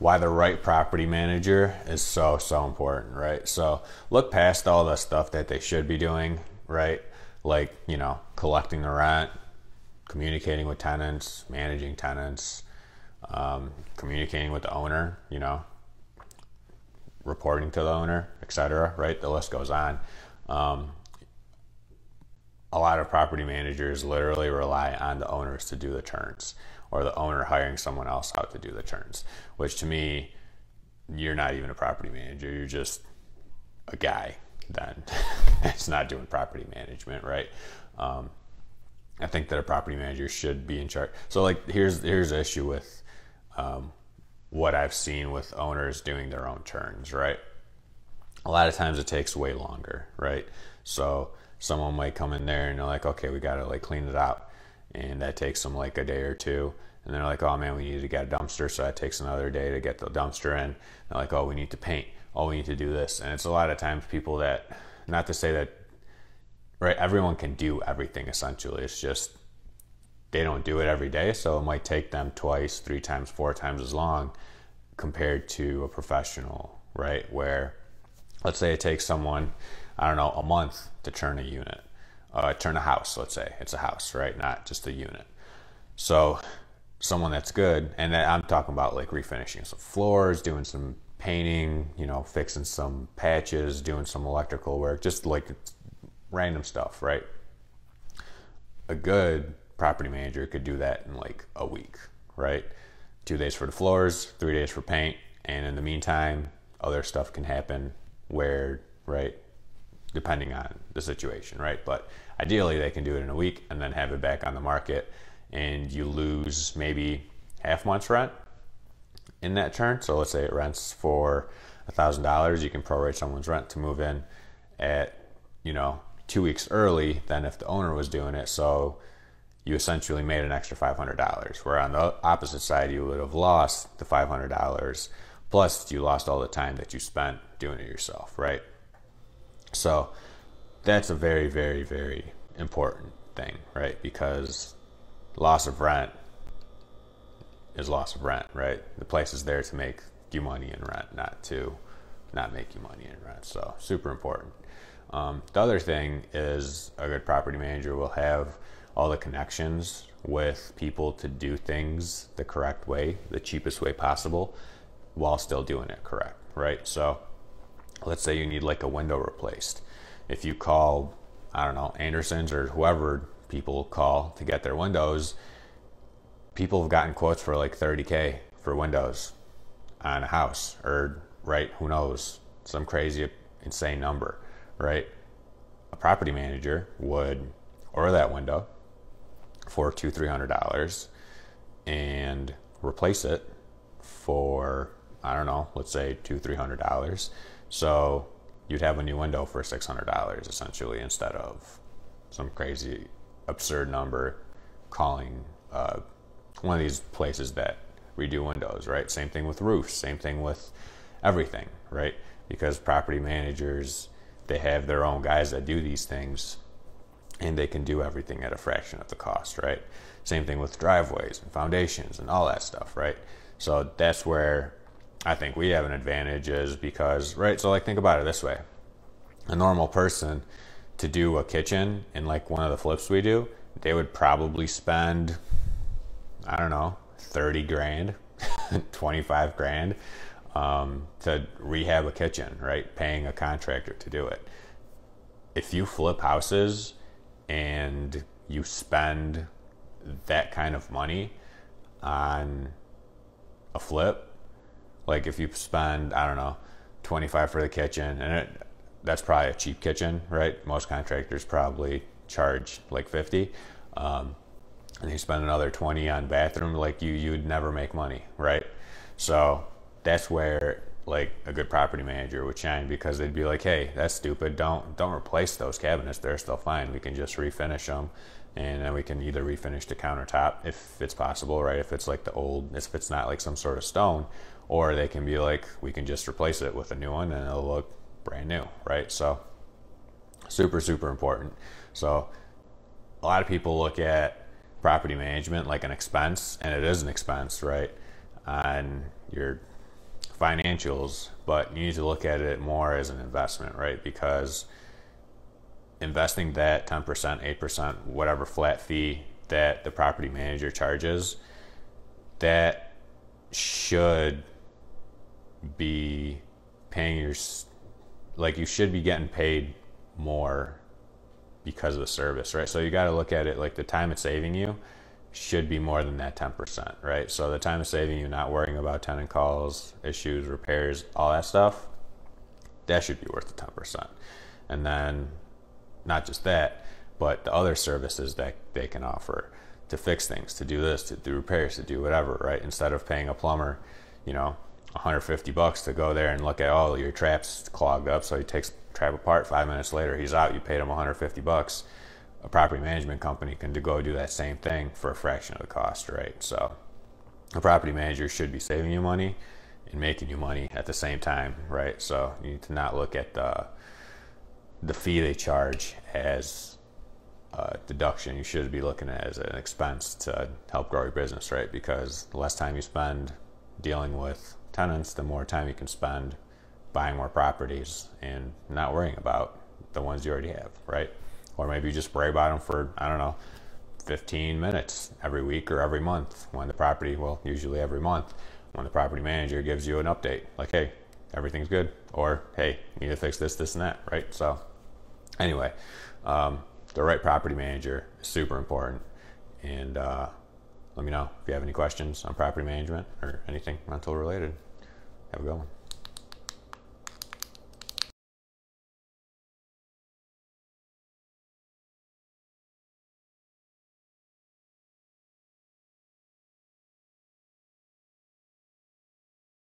why the right property manager is so important, right? So look past all the stuff that they should be doing, right? Like, you know, collecting the rent, communicating with tenants, managing tenants, communicating with the owner, you know, reporting to the owner, etc. Right? The list goes on. A lot of property managers literally rely on the owners to do the turns, or the owner hiring someone else out to do the turns, which to me, you're not even a property manager. You're just a guy then. It's not doing property management, right? I think that a property manager should be in charge. So like, here's the issue with what I've seen with owners doing their own turns, right? A lot of times it takes way longer, right? So someone might come in there and they're like, okay, we gotta like clean it out, and that takes them like a day or two, and they're like, oh man, we need to get a dumpster, so that takes another day to get the dumpster in. They're like, oh, we need to paint, oh, we need to do this. And it's a lot of times people that, not to say that, right, everyone can do everything essentially, it's just they don't do it every day, so it might take them twice, 3 times, 4 times as long compared to a professional, right? Where let's say it takes someone, I don't know, a month to turn a unit, turn a house, let's say. It's a house, right? Not just a unit. So someone that's good, and I'm talking about like refinishing some floors, doing some painting, you know, fixing some patches, doing some electrical work, just like random stuff, right? A good property manager could do that in like a week, right? 2 days for the floors, 3 days for paint, and in the meantime, other stuff can happen where, right, depending on the situation, right? But ideally they can do it in a week and then have it back on the market, and you lose maybe half month's rent in that turn. So let's say it rents for $1,000, you can prorate someone's rent to move in at, you know, 2 weeks early than if the owner was doing it. So you essentially made an extra $500, where on the opposite side you would have lost the $500, plus you lost all the time that you spent doing it yourself, right? So that's a very, very, very important thing, right? Because loss of rent is loss of rent, right? The place is there to make you money in rent, not make you money in rent. So super important. The other thing is a good property manager will have all the connections with people to do things the correct way, the cheapest way possible, while still doing it correct, right? So let's say you need like a window replaced. If you call, I don't know, Anderson's or whoever people call to get their windows, people have gotten quotes for like $30K for windows on a house, or, right, who knows, some crazy, insane number, right? A property manager would order that window for $200-$300 and replace it for, I don't know, let's say $200-$300. So you'd have a new window for $600 essentially, instead of some crazy absurd number calling one of these places that redo windows, right? Same thing with roofs, same thing with everything, right? Because property managers, they have their own guys that do these things, and they can do everything at a fraction of the cost, right? Same thing with driveways and foundations and all that stuff, right? So that's where I think we have an advantage, is because, right, so like think about it this way. A normal person, to do a kitchen in like one of the flips we do, they would probably spend, I don't know, 30 grand, 25 grand to rehab a kitchen, right? Paying a contractor to do it. If you flip houses and you spend that kind of money on a flip, like if you spend, I don't know, 25 for the kitchen, and that's probably a cheap kitchen, right? Most contractors probably charge like 50, and you spend another 20 on bathroom, like you'd never make money, right? So that's where like a good property manager would shine, because they'd be like, hey, that's stupid, don't replace those cabinets, they're still fine, we can just refinish them, and then we can either refinish the countertop if it's possible, right? If it's like the old, if it's not like some sort of stone, or they can be like, we can just replace it with a new one and it'll look brand new, right? So super, super important. So a lot of people look at property management like an expense, and it is an expense, right, on your financials, but you need to look at it more as an investment, right? Because investing that 10%, 8%, whatever flat fee that the property manager charges, that should be paying your, like, you should be getting paid more because of the service, right? So you got to look at it like the time it's saving you should be more than that 10%, right? So the time it's saving you not worrying about tenant calls, issues, repairs, all that stuff, that should be worth the 10%. And then not just that, but the other services that they can offer to fix things, to do this, to do repairs, to do whatever, right? Instead of paying a plumber, you know, $150 to go there and look at, oh, your trap's clogged up, so he takes the trap apart, 5 minutes later he's out, you paid him $150. A property management company can go do that same thing for a fraction of the cost, right? So a property manager should be saving you money and making you money at the same time, right? So you need to not look at the fee they charge as a deduction. You should be looking at it as an expense to help grow your business, right? Because the less time you spend dealing with tenants, the more time you can spend buying more properties and not worrying about the ones you already have, right? Or maybe you just worry about them for, I don't know, 15 minutes every week or every month when the property, well, usually every month, when the property manager gives you an update, like, hey, everything's good, or hey, you need to fix this, this, and that, right? So anyway, the right property manager is super important. And let me know if you have any questions on property management or anything rental related. Have a good one.